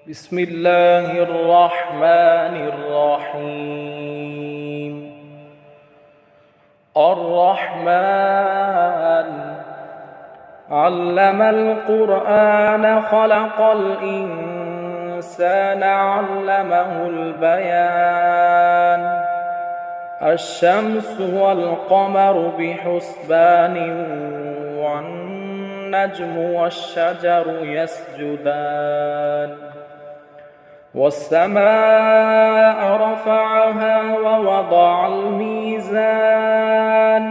بسم الله الرحمن الرحيم. الرحمن علم القرآن خلق الإنسان علمه البيان. الشمس والقمر بحسبان والنجم والشجر يسجدان. والسماء رفعها ووضع الميزان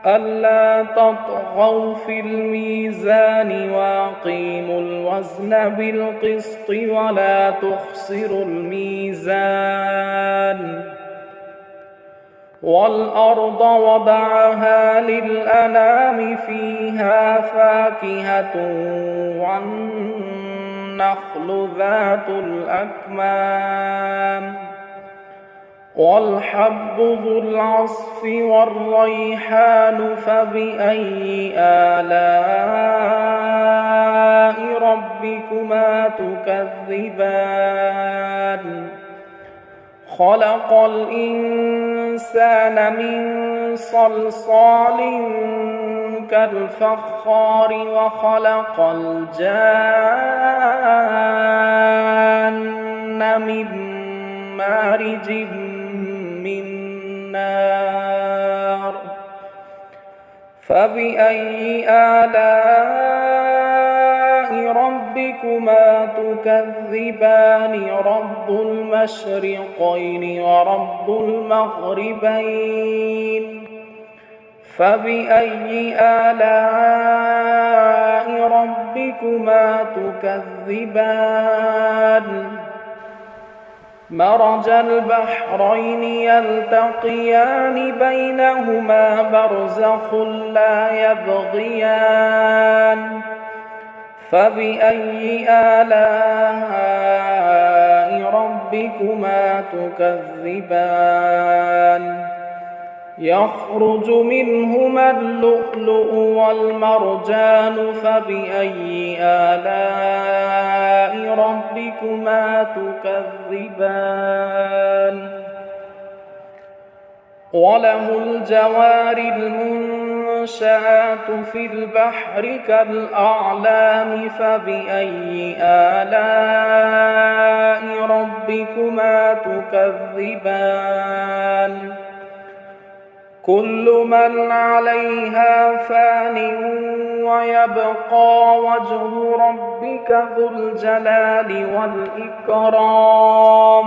ألا تطغوا في الميزان وأقيموا الوزن بالقسط ولا تخسروا الميزان. والأرض وضعها للأنام فيها فاكهة والنخل ذات الأكمام والحب ذو العصف والريحان فبأي آلاء ربكما تكذبان. خلق الإنسان من صلصال كالفخار وخلق الجان من مارج من نار. فبأي آلاء ربكما تكذبان. رب المشرقين ورب المغربين. فبأي آلاء ربكما تكذبان. مرج البحرين يلتقيان بينهما برزخ لا يبغيان. فبأي آلاء ربكما تكذبان. يخرج منهما اللؤلؤ والمرجان. فبأي آلاء ربكما تكذبان. وله الجوار المنشآت في البحر كالأعلام. فبأي آلاء ربكما تكذبان. كل من عليها فان ويبقى وجه ربك ذو الجلال والإكرام.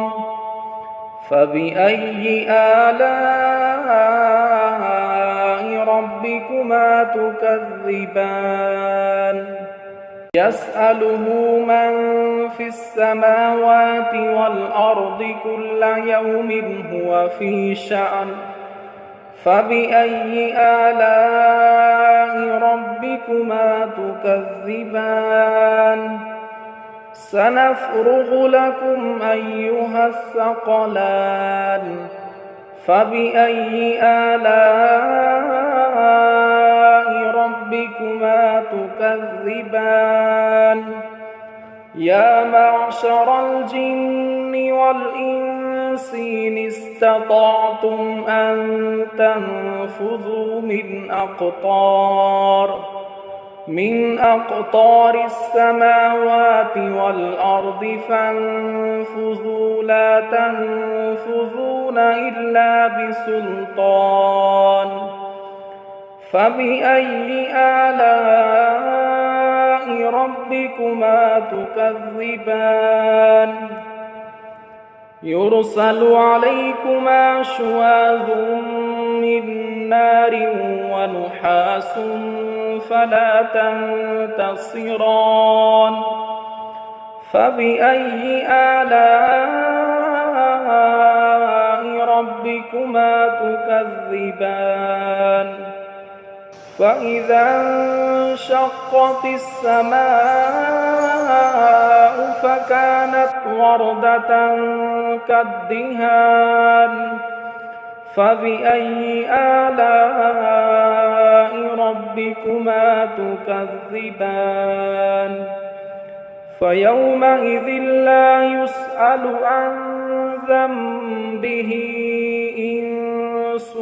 فبأي آلاء ربكما تكذبان. يسأله من في السماوات والأرض كل يوم هو في شأن. فبأي آلاء ربكما تكذبان. سنفرغ لكم أيها الثقلان. فبأي آلاء ربكما تكذبان. يا معشر الجن والإنس إن استطعتم أن تنفذوا من أقطار السماوات والأرض فانفذوا لا تنفذون إلا بسلطان. فبأي آلاء ربكما تكذبان. يرسل عليكما شواظ من نار ونحاس فلا تنتصران. فبأي آلاء ربكما تكذبان. فإذا انشقت السماء فكانت وردة كالدهان. فبأي آلاء ربكما تكذبان. فيومئذ لا يسأل عن ذنبه إنس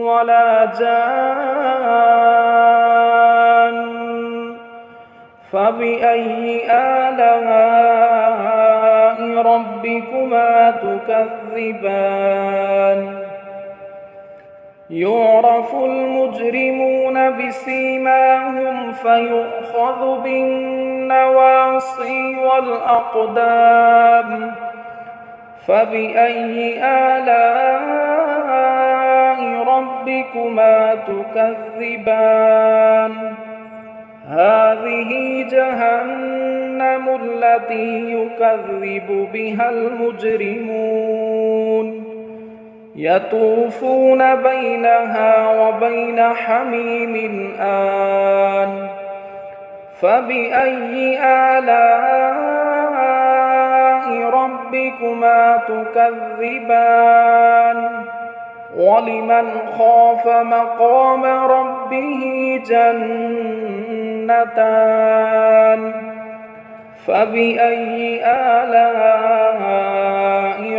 ولا جان فبأي آلاء ربكما تكذبان يعرف المجرمون بسيماهم فيؤخذ بالنواصي والأقدام فبأي آلاء ربكما تكذبان هذه جهنم التي يكذب بها المجرمون يطوفون بينها وبين حميم آن فبأي آلاء ربكما تكذبان ولمن خاف مقام ربه جنتان فبأي آلاء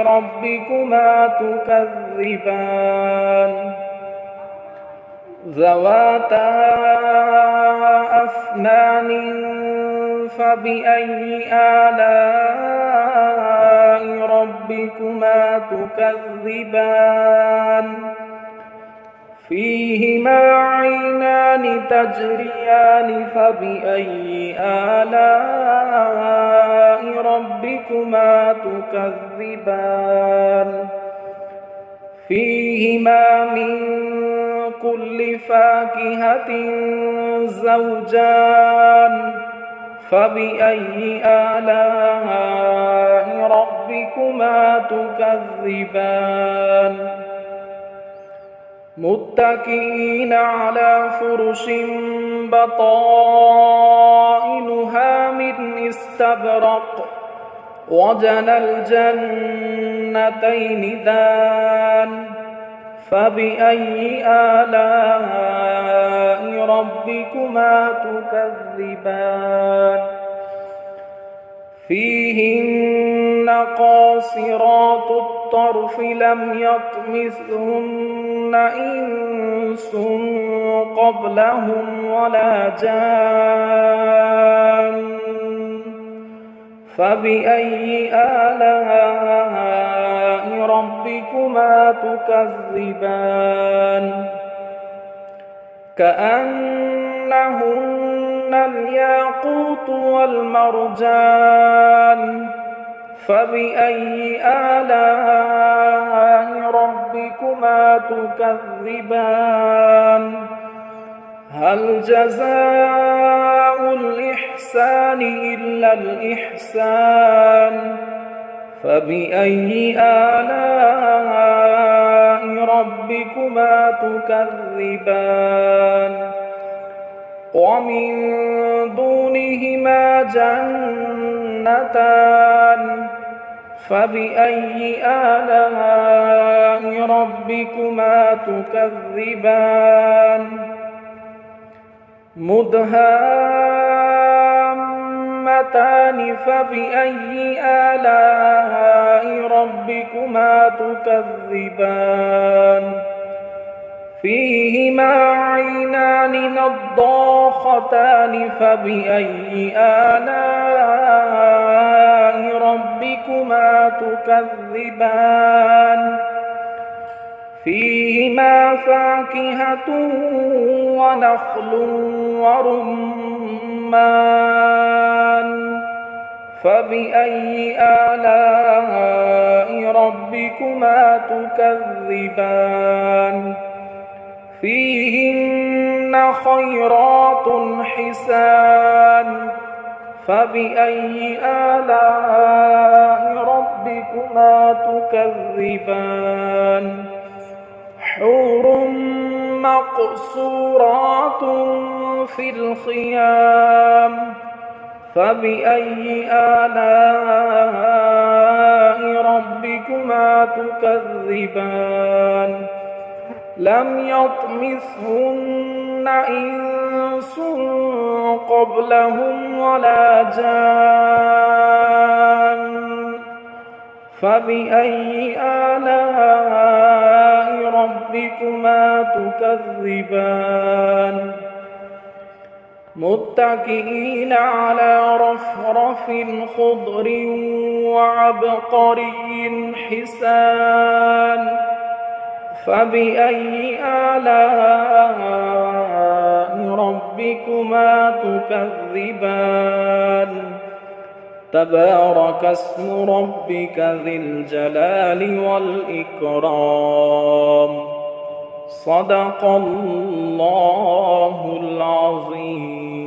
ربكما تكذبان ذواتا أفنان فبأي آلاء ربكما تكذبان فيهما عينان تجريان فبأي آلاء ربكما تكذبان فيهما من كل فاكهة زوجان فبأي آلاء ربكما تكذبان متكئين على فرش بطائنها من استبرق وجنى الجنتين دان فبأي آلاء ربكما تكذبان فيهن قاصرات الطرف لم يطمثهن إنس قبلهم ولا جان فبأي آلاء ربكما تكذبان كأنهن الياقوت والمرجان فبأي آلاء ربكما تكذبان هل جزاء الإحسان إلا الإحسان فبأي آلاء ربكما تكذبان ومن دونهما جنتان فبأي آلاء ربكما تكذبان مدهامتان فبأي آلاء ربكما تكذبان فيهما عينان نضاختان فبأي آلاء ربكما تكذبان فيهما فاكهة ونخل ورمان فبأي آلاء ربكما تكذبان فيهن خيرات حسان فبأي آلاء ربكما تكذبان حور مقصورات في الخيام فبأي آلاء ربكما تكذبان لم يطمثهن إنس قبلهم ولا جان فبأي آلاء ربكما تكذبان متكئين على رفرف خضر وعبقري حسان فبأي آلاء ربكما تكذبان تبارك اسم ربك ذي الجلال والإكرام صدق الله العظيم.